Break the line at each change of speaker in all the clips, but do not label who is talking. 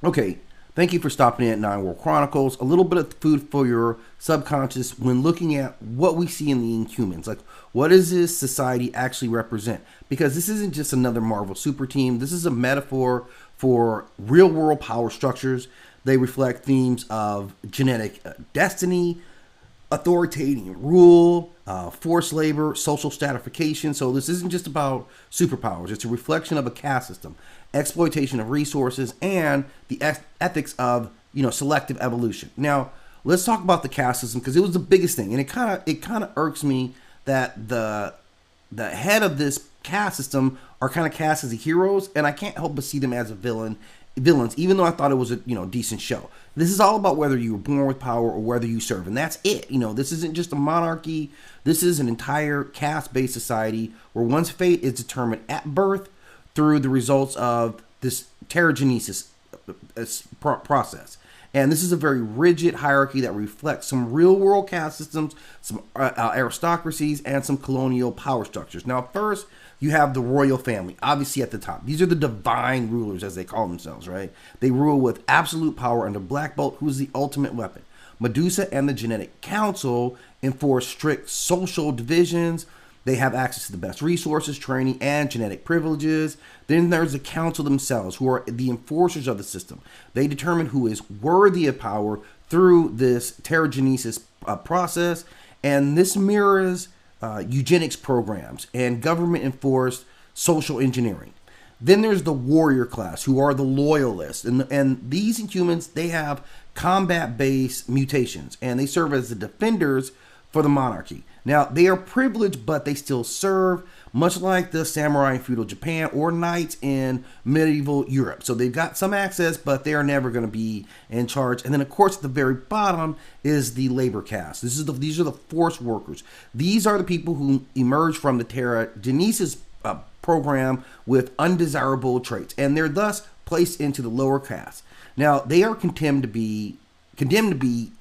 Okay, thank you for stopping in at Nine World Chronicles. A little bit of food for your subconscious when looking at what we see in the Inhumans. Like, what does this society actually represent? Because this isn't just another Marvel super team. This is a metaphor for real world power structures. They reflect themes of genetic destiny, authoritarian rule, forced labor, social stratification. So this isn't just about superpowers. It's a reflection of a caste system, exploitation of resources, and the ethics of selective evolution. Now let's talk about the caste system because it was the biggest thing, and it kind of irks me that the head of this caste system are kind of cast as the heroes, and I can't help but see them as a villains, even though I thought it was a decent show. This is all about whether you were born with power or whether you serve, and that's it. This isn't just a monarchy. This is an entire caste-based society where one's fate is determined at birth through the results of this Terrigenesis process. And this is a very rigid hierarchy that reflects some real world caste systems, some aristocracies, and some colonial power structures. Now, first, you have the royal family, obviously at the top. These are the divine rulers, as they call themselves, right? They rule with absolute power under Black Bolt, who is the ultimate weapon. Medusa and the Genetic Council enforce strict social divisions. They have access to the best resources, training, and genetic privileges. Then there's the council themselves, who are the enforcers of the system. They determine who is worthy of power through this Terrigenesis process, and this mirrors eugenics programs and government-enforced social engineering. Then there's the warrior class, who are the loyalists, and these Inhumans, they have combat-based mutations, and they serve as the defenders for the monarchy. Now, they are privileged, but they still serve, much like the samurai in feudal Japan or knights in medieval Europe. So they've got some access, but they are never going to be in charge. And then, of course, at the very bottom is the labor caste. These are the forced workers. These are the people who emerge from the Terrigenesis program with undesirable traits, and they're thus placed into the lower caste. Now, they are condemned to be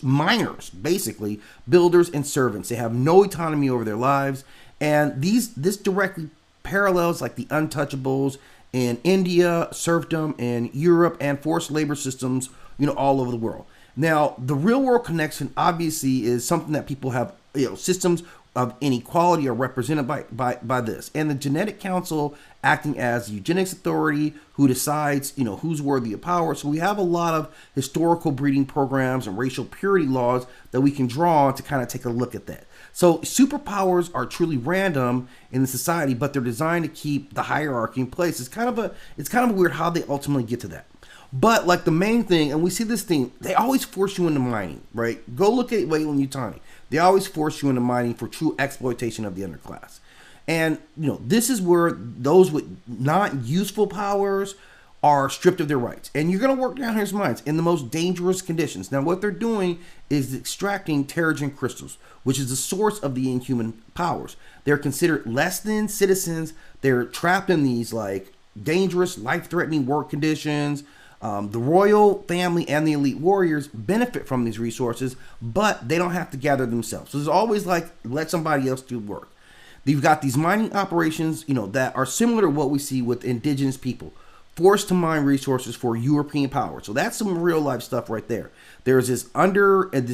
miners, basically builders and servants. They have no autonomy over their lives, and this directly parallels like the untouchables in India, serfdom in Europe, and forced labor systems all over the world. Now, the real world connection obviously is something that people have. Systems of inequality are represented by this, and the Genetic Council acting as the eugenics authority who decides who's worthy of power. So we have a lot of historical breeding programs and racial purity laws that we can draw on to kind of take a look at that. So superpowers are truly random in the society, but they're designed to keep the hierarchy in place. It's kind of weird how they ultimately get to that. But like the main thing, and we see this thing, they always force you into mining, right? Go look at Wayland Yutani. They always force you into mining for true exploitation of the underclass. And, this is where those with not useful powers are stripped of their rights. And you're going to work down his mines in the most dangerous conditions. Now, what they're doing is extracting Terrigen crystals, which is the source of the Inhuman powers. They're considered less than citizens. They're trapped in these, like, dangerous, life-threatening work conditions. The royal family and the elite warriors benefit from these resources, but they don't have to gather themselves. So there's always like, let somebody else do work. You've got these mining operations, that are similar to what we see with indigenous people, forced to mine resources for European power. So that's some real life stuff right there. There's this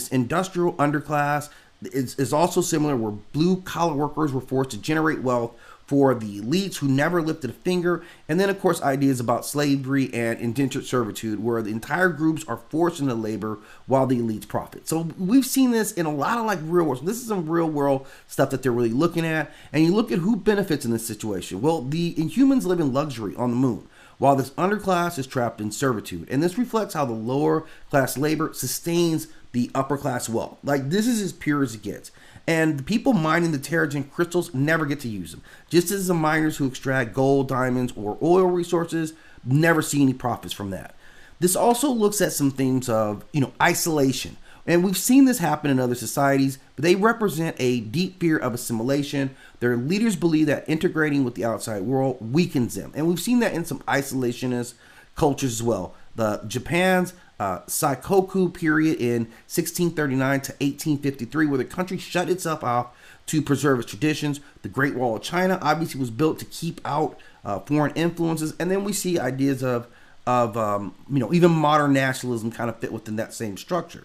industrial underclass. It's also similar where blue collar workers were forced to generate wealth for the elites who never lifted a finger. And then, of course, ideas about slavery and indentured servitude, where the entire groups are forced into labor while the elites profit. So we've seen this in a lot of like real world. So this is some real world stuff that they're really looking at. And you look at who benefits in this situation. Well, the Inhumans live in luxury on the moon, while this underclass is trapped in servitude. And this reflects how the lower class labor sustains the upper class wealth. Like, this is as pure as it gets. And the people mining the Terrigen crystals never get to use them. Just as the miners who extract gold, diamonds, or oil resources never see any profits from that. This also looks at some themes of, isolation. And we've seen this happen in other societies, but they represent a deep fear of assimilation. Their leaders believe that integrating with the outside world weakens them. And we've seen that in some isolationist cultures as well. Japan's Saikoku period in 1639 to 1853, where the country shut itself off to preserve its traditions. The Great Wall of China obviously was built to keep out foreign influences. And then we see ideas of of even modern nationalism kind of fit within that same structure.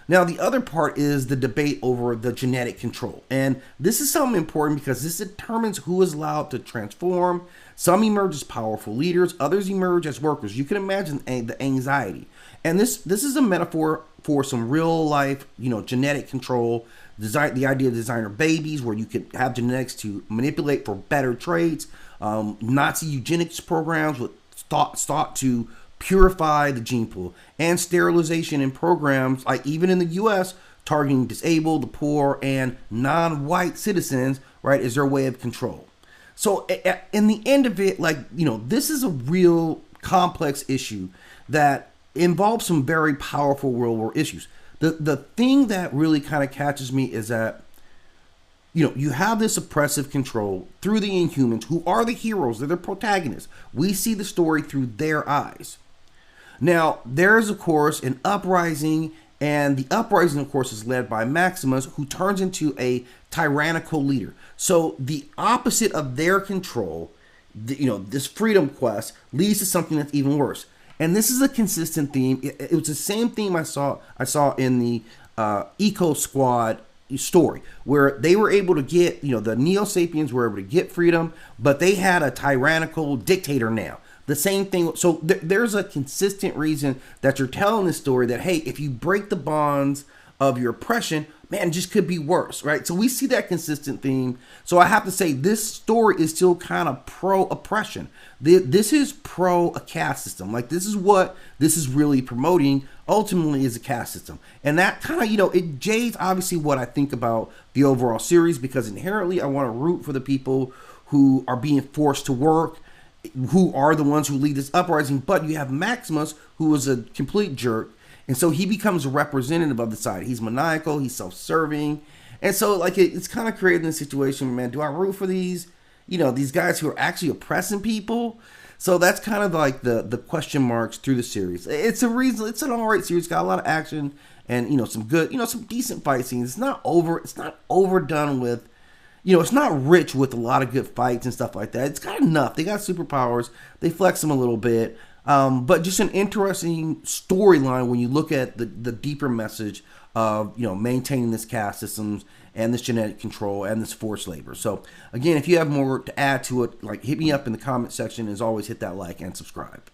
Now, the other part is the debate over the genetic control. And this is something important because this determines who is allowed to transform. Some emerge as powerful leaders, others emerge as workers. You can imagine the anxiety. And this is a metaphor for some real life, genetic control. The idea of designer babies, where you could have genetics to manipulate for better traits. Nazi eugenics programs with thought to purify the gene pool, and sterilization in programs like even in the U.S. targeting disabled, the poor, and non-white citizens, right, is their way of control. So in the end of it, this is a real complex issue that involves some very powerful real world issues. The thing that really kind of catches me is that you have this oppressive control through the Inhumans, who are the heroes, they're the protagonists. We see the story through their eyes. Now, there's, of course, an uprising, and the uprising, of course, is led by Maximus, who turns into a tyrannical leader. So the opposite of their control, this freedom quest, leads to something that's even worse. And this is a consistent theme. It was the same theme I saw in the Eco Squad story, where they were able to get, the Neo-Sapiens were able to get freedom, but they had a tyrannical dictator now. The same thing. So there's a consistent reason that you're telling this story that, hey, if you break the bonds of your oppression, man, it just could be worse, right? So we see that consistent theme. So I have to say this story is still kind of pro-oppression. This is pro a caste system. Like, this is what this is really promoting ultimately is a caste system. And that kind of, it jades obviously what I think about the overall series, because inherently I want to root for the people who are being forced to work, who are the ones who lead this uprising. But you have Maximus, who is a complete jerk, and so he becomes a representative of the side. He's maniacal, he's self-serving, and so it's kind of creating a situation, man, do I root for these guys who are actually oppressing people? So that's kind of like the question marks through the series. It's an alright series. It's got a lot of action and some good, some decent fight scenes. It's not overdone with, it's not rich with a lot of good fights and stuff like that. It's got enough. They got superpowers. They flex them a little bit. But just an interesting storyline when you look at the deeper message of, maintaining this caste systems and this genetic control and this forced labor. So again, if you have more to add to it, hit me up in the comment section. As always, hit that like and subscribe.